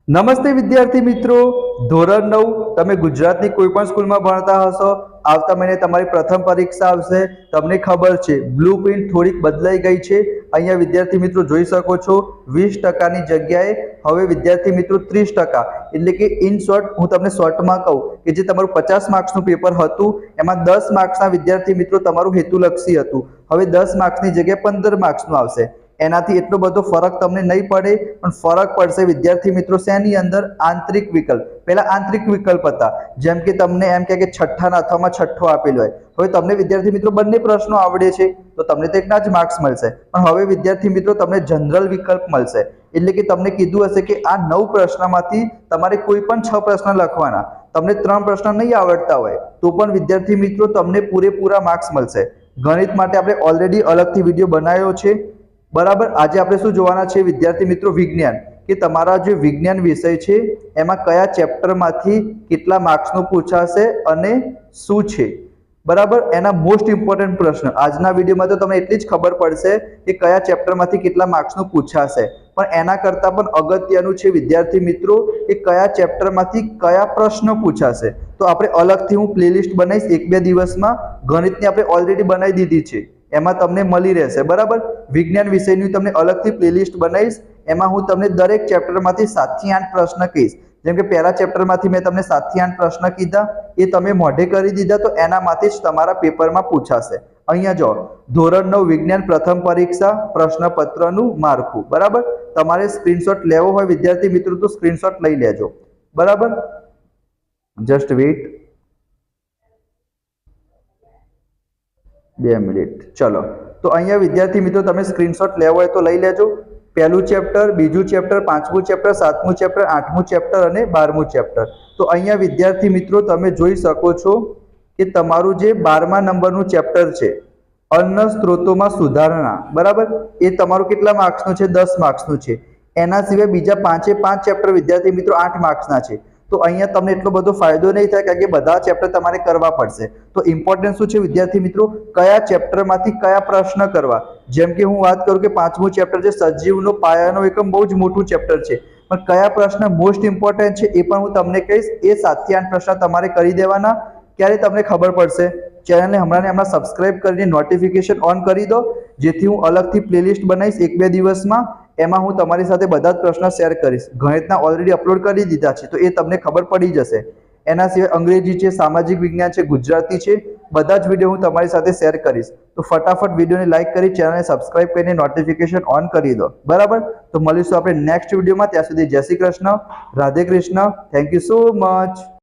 નમસ્તે વિદ્યાર્થી મિત્રો, ધોરણ 9 તમે ગુજરાતની કોઈ પણ સ્કૂલમાં ભણતા હશો. આવતા મહિને તમારી પ્રથમ પરીક્ષા આવશે. તમને ખબર છે બ્લુપ્રિન્ટ થોડીક બદલાઈ ગઈ છે. અહીંયા વિદ્યાર્થી મિત્રો જોઈ શકો છો 20% ની જગ્યાએ હવે વિદ્યાર્થી મિત્રો 30%, એટલે કે ઇન શોર્ટ હું તમને શોર્ટમાં કહું કે જે તમારું 50 માર્ક્સનું પેપર હતું એમાં 10 માર્ક્સના વિદ્યાર્થી મિત્રો તમારું હેતુલક્ષી હતું, હવે 10 માર્ક્સની જગ્યાએ 15 માર્ક્સનું આવશે. એનાથી એટલો બધો ફરક તમને નહીં પડે, પણ ફરક પડશે વિદ્યાર્થી મિત્રો શેની અંદર? આંતરિક વિકલ્પ. પહેલા આંતરિક વિકલ્પ હતા, જેમ કે તમને એમ કે છઠ્ઠાના અથવામાં છઠ્ઠો આપેલો હોય, હવે તમને વિદ્યાર્થી મિત્રો બંને પ્રશ્નો આવડે છે તો તમને તો એકના જ માર્ક્સ મળશે. પણ હવે વિદ્યાર્થી મિત્રો તમને જનરલ વિકલ્પ મળશે, એટલે કે તમને કીધું હશે કે આ 9 પ્રશ્નમાંથી તમારે કોઈ પણ 6 પ્રશ્ન લખવાના. તમને 3 પ્રશ્ન નહીં આવડતા હોય તો પણ વિદ્યાર્થી મિત્રો તમને પૂરેપૂરા માર્ક્સ મળશે. ગણિત માટે આપણે ઓલરેડી અલગથી વિડીયો બનાવ્યો છે, બરાબર. આજે આપણે શું જોવાના છે વિદ્યાર્થી મિત્રો? વિજ્ઞાન, કે તમારા જે વિજ્ઞાન વિષય છે એમાં કયા ચેપ્ટરમાંથી કેટલા માર્ક્સનું પૂછાશે અને શું છે, બરાબર. એના મોસ્ટ ઇમ્પોર્ટન્ટ પ્રશ્ન આજના વિડીયોમાં તો તમને એટલી જ ખબર પડશે કે કયા ચેપ્ટરમાંથી કેટલા માર્ક્સનું પૂછાશે, પણ એના કરતાં પણ અગત્યનું છે વિદ્યાર્થી મિત્રો કે કયા ચેપ્ટરમાંથી કયા પ્રશ્નો પૂછાશે. તો આપણે અલગથી હું પ્લેલિસ્ટ બનાવીશ 1-2 દિવસમાં. ગણિતની આપણે ઓલરેડી બનાવી દીધી છે, એમાં તમને મળી રહેશે, બરાબર. વિજ્ઞાન વિષયની તમને અલગથી પ્લેલિસ્ટ બનાવીશ, એમાં હું તમને દરેક ચેપ્ટરમાંથી 7 થી 8 પ્રશ્ન કહીશ. જેમ કે પહેલા ચેપ્ટરમાંથી મેં તમને 7 થી 8 પ્રશ્ન કીધા, એ તમે મોઢે કરી દીધા તો એનામાંથી જ તમારા પેપરમાં પૂછાશે. અહીંયા જો ધોરણ 9 વિજ્ઞાન પ્રથમ પરીક્ષા પ્રશ્નપત્રનું માળખું, બરાબર. તમારે સ્ક્રીનશોટ લેવો હોય વિદ્યાર્થી મિત્રો તો સ્ક્રીનશોટ લઈ લેજો, બરાબર. Just weight 2 minute. ચલો, તો અહીંયા વિદ્યાર્થી મિત્રો તમે સ્ક્રીનશોટ લેવો હોય તો લઈ લેજો. પહેલું ચેપ્ટર, બીજું ચેપ્ટર, 5મું ચેપ્ટર, 7મું ચેપ્ટર, 8મું ચેપ્ટર અને 12મું ચેપ્ટર. તો અહીંયા વિદ્યાર્થી મિત્રો તમે જોઈ શકો છો કે તમારું જે 12મા નંબરનું ચેપ્ટર છે અન્ન સ્ત્રોતોમાં સુધારણા, બરાબર, એ તમારું કેટલા માર્ક્સનું છે? 10 માર્ક્સનું છે. એના સિવાય બીજા 5 ચેપ્ટર વિદ્યાર્થી મિત્રો 8 માર્ક્સના છે. તો અહીંયા તમને એટલો બધો ફાયદો નહીં થાય, કારણ કે બધા ચેપ્ટર તમારે કરવા પડશે. તો ઇમ્પોર્ટન્ટ શું છે વિદ્યાર્થી મિત્રો? કયા ચેપ્ટરમાંથી કયા પ્રશ્ન કરવા. જેમ કે હું વાત કરું કે 5મું ચેપ્ટર છે સજીવનો પાયાનો એકમ, બહુ જ મોટું ચેપ્ટર છે, પણ કયા પ્રશ્ન મોસ્ટ ઇમ્પોર્ટન્ટ છે એ પણ હું તમને કહીશ. એ 7 થી 8 પ્રશ્ન તમારે કરી દેવાના. ક્યારે તમને ખબર પડશે? ચેનલને હમણાં સબસ્ક્રાઇબ કરીને નોટિફિકેશન ઓન કરી દો, જેથી હું અલગથી પ્લેલિસ્ટ બનાવીશ 1-2 દિવસમાં. એમાં હું તમારી સાથે બધા જ પ્રશ્ન શેર કરીશ. ગણિતના ઓલરેડી અપલોડ કરી દીધા છે તો એ તમને ખબર પડી જશે. એના સિવાય અંગ્રેજી છે, સામાજિક વિજ્ઞાન છે, ગુજરાતી છે, બધા જ વિડીયો હું તમારી સાથે શેર કરીશ. તો ફટાફટ વિડીયોને લાઇક કરી ચેનલને સબસ્ક્રાઇબ કરીને નોટિફિકેશન ઓન કરી દો, બરાબર. તો મળીશું આપણે નેક્સ્ટ વિડીયોમાં. ત્યાં સુધી જય Shri Krishna, Radhe Krishna. Thank you so much.